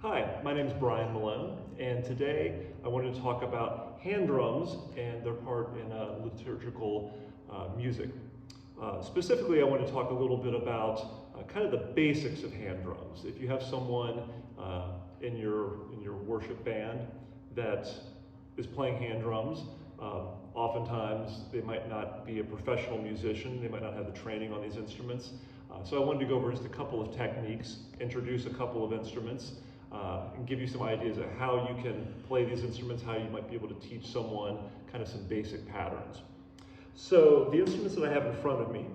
Hi, my name is Brian Malone, and today I wanted to talk about hand drums and their part in liturgical music. Specifically, I want to talk a little bit about kind of the basics of hand drums. If you have someone in your worship band that is playing hand drums, oftentimes they might not be a professional musician, they might not have the training on these instruments. So I wanted to go over just a couple of techniques, introduce a couple of instruments, and give you some ideas of how you can play these instruments, how you might be able to teach someone kind of some basic patterns. So the instruments that I have in front of me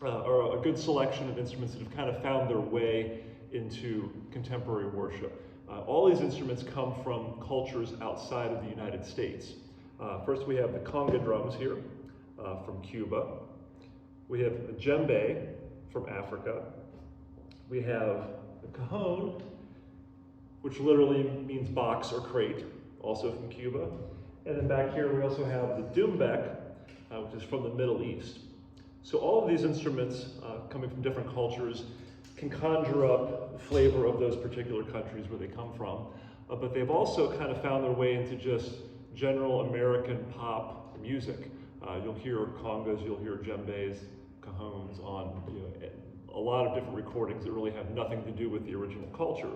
are a good selection of instruments that have kind of found their way into contemporary worship. All these instruments come from cultures outside of the United States. First we have the conga drums here from Cuba. We have a djembe from Africa. We have the cajon, which literally means box or crate, also from Cuba. And then back here we also have the doumbek, which is from the Middle East. So all of these instruments coming from different cultures can conjure up the flavor of those particular countries where they come from, but they've also kind of found their way into just general American pop music. You'll hear congas, you'll hear djembes, cajons on a lot of different recordings that really have nothing to do with the original culture.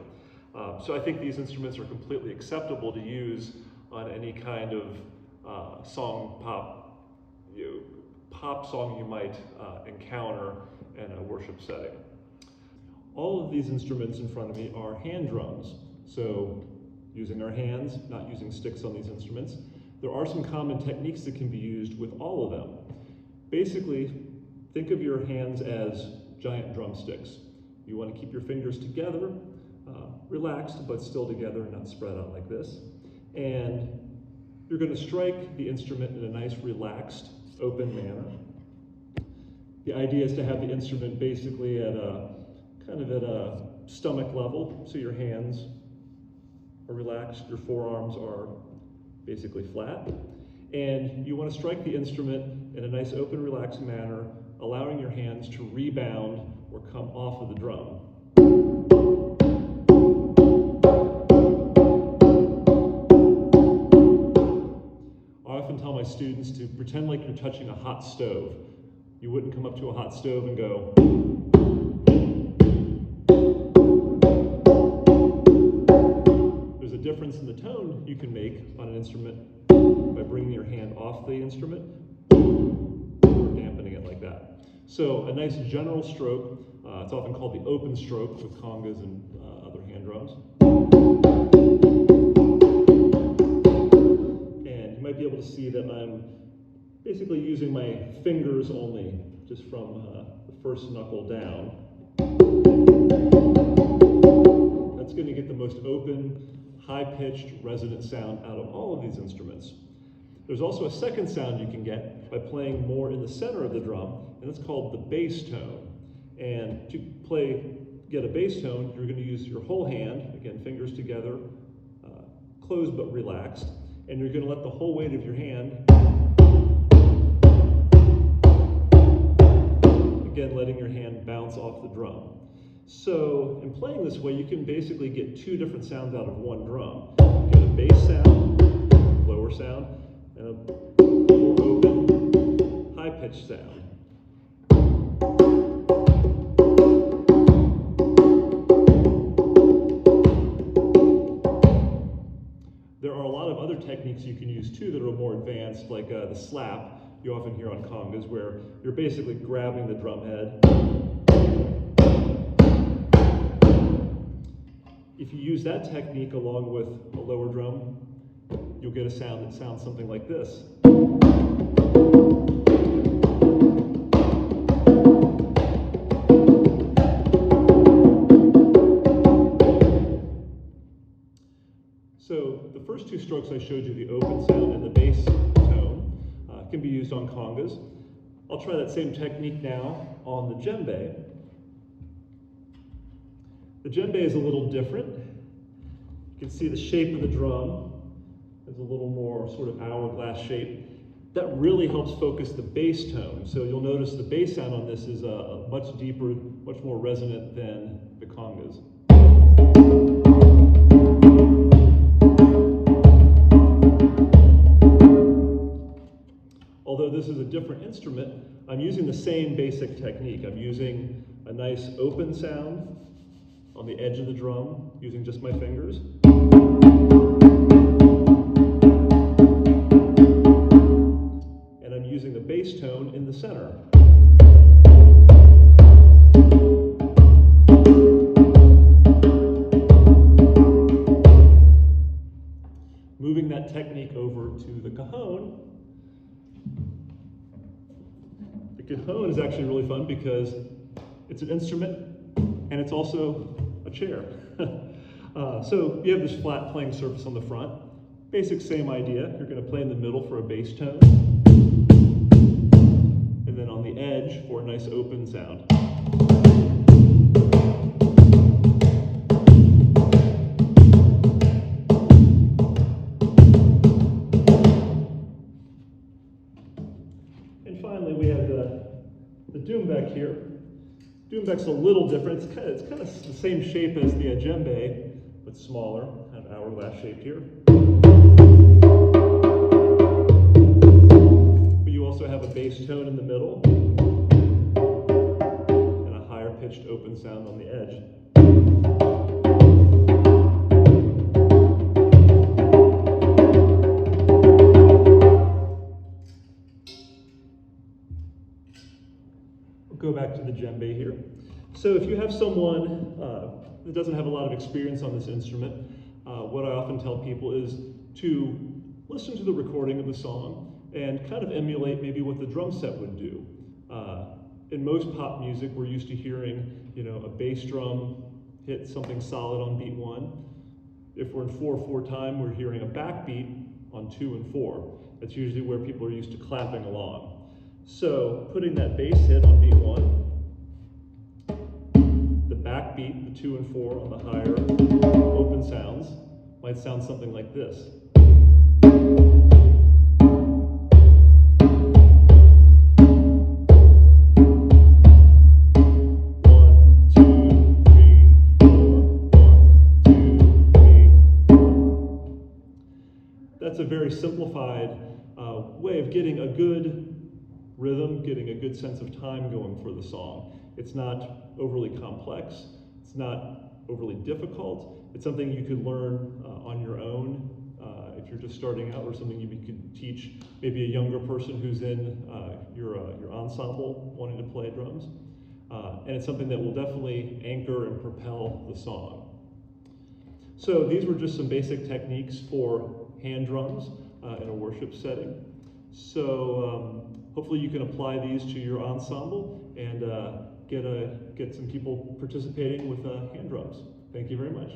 So I think these instruments are completely acceptable to use on any kind of pop song you might encounter in a worship setting. All of these instruments in front of me are hand drums. So using our hands, not using sticks on these instruments. There are some common techniques that can be used with all of them. Basically, think of your hands as giant drumsticks. You want to keep your fingers together, relaxed but still together and not spread out like this. And you're going to strike the instrument in a nice relaxed, open manner. The idea is to have the instrument basically at a stomach level, so your hands are relaxed, your forearms are basically flat. And you want to strike the instrument in a nice open, relaxed manner, allowing your hands to rebound or come off of the drum. I often tell my students to pretend like you're touching a hot stove. You wouldn't come up to a hot stove and go. There's a difference in the tone you can make on an instrument by bringing your hand off the instrument or dampening it like that. So a nice general stroke, it's often called the open stroke with congas and other hand drums. And you might be able to see that I'm basically using my fingers only, just from the first knuckle down. That's going to get the most open, high-pitched, resonant sound out of all of these instruments. There's also a second sound you can get by playing more in the center of the drum, and it's called the bass tone. And to get a bass tone, you're going to use your whole hand, again, fingers together, closed but relaxed, and you're going to let the whole weight of your hand, again, letting your hand bounce off the drum. So in playing this way, you can basically get two different sounds out of one drum. You get a bass sound, lower sound, and a more open, high-pitched sound. There are a lot of other techniques you can use too that are more advanced, like the slap you often hear on congas, where you're basically grabbing the drum head. If you use that technique along with a lower drum, you'll get a sound that sounds something like this. So the first two strokes I showed you, the open sound and the bass tone, can be used on congas. I'll try that same technique now on the djembe. The djembe is a little different. You can see the shape of the drum is a little more sort of hourglass shape. That really helps focus the bass tone. So you'll notice the bass sound on this is much deeper, much more resonant than the congas. different instrument, I'm using the same basic technique. I'm using a nice open sound on the edge of the drum, using just my fingers. And I'm using the bass tone in the center. Moving that technique over to the cajon. The cajon is actually really fun because it's an instrument and it's also a chair. So you have this flat playing surface on the front. Basic same idea. You're going to play in the middle for a bass tone. And then on the edge for a nice open sound. And finally, we have the doumbek here. Doumbek's a little different. It's kind of the same shape as the djembe, but smaller, kind of hourglass shaped here. But you also have a bass tone in the middle and a higher pitched open sound on the edge. Go back to the djembe here. So if you have someone that doesn't have a lot of experience on this instrument, what I often tell people is to listen to the recording of the song and kind of emulate maybe what the drum set would do. In most pop music, we're used to hearing, a bass drum hit something solid on beat 1. If we're in 4/4 time, we're hearing a backbeat on 2 and 4. That's usually where people are used to clapping along. So putting that bass hit on beat 1, the backbeat, the 2 and 4 on the higher open sounds, might sound something like this. 1, 2, 3, 4, 1, 2, 3, 4. That's a very simplified way of getting a good rhythm, getting a good sense of time going for the song. It's not overly complex. It's not overly difficult. It's something you could learn on your own if you're just starting out, or something you could teach maybe a younger person who's in your ensemble wanting to play drums. And it's something that will definitely anchor and propel the song. So these were just some basic techniques for hand drums in a worship setting. So hopefully you can apply these to your ensemble and get some people participating with hand drums. Thank you very much.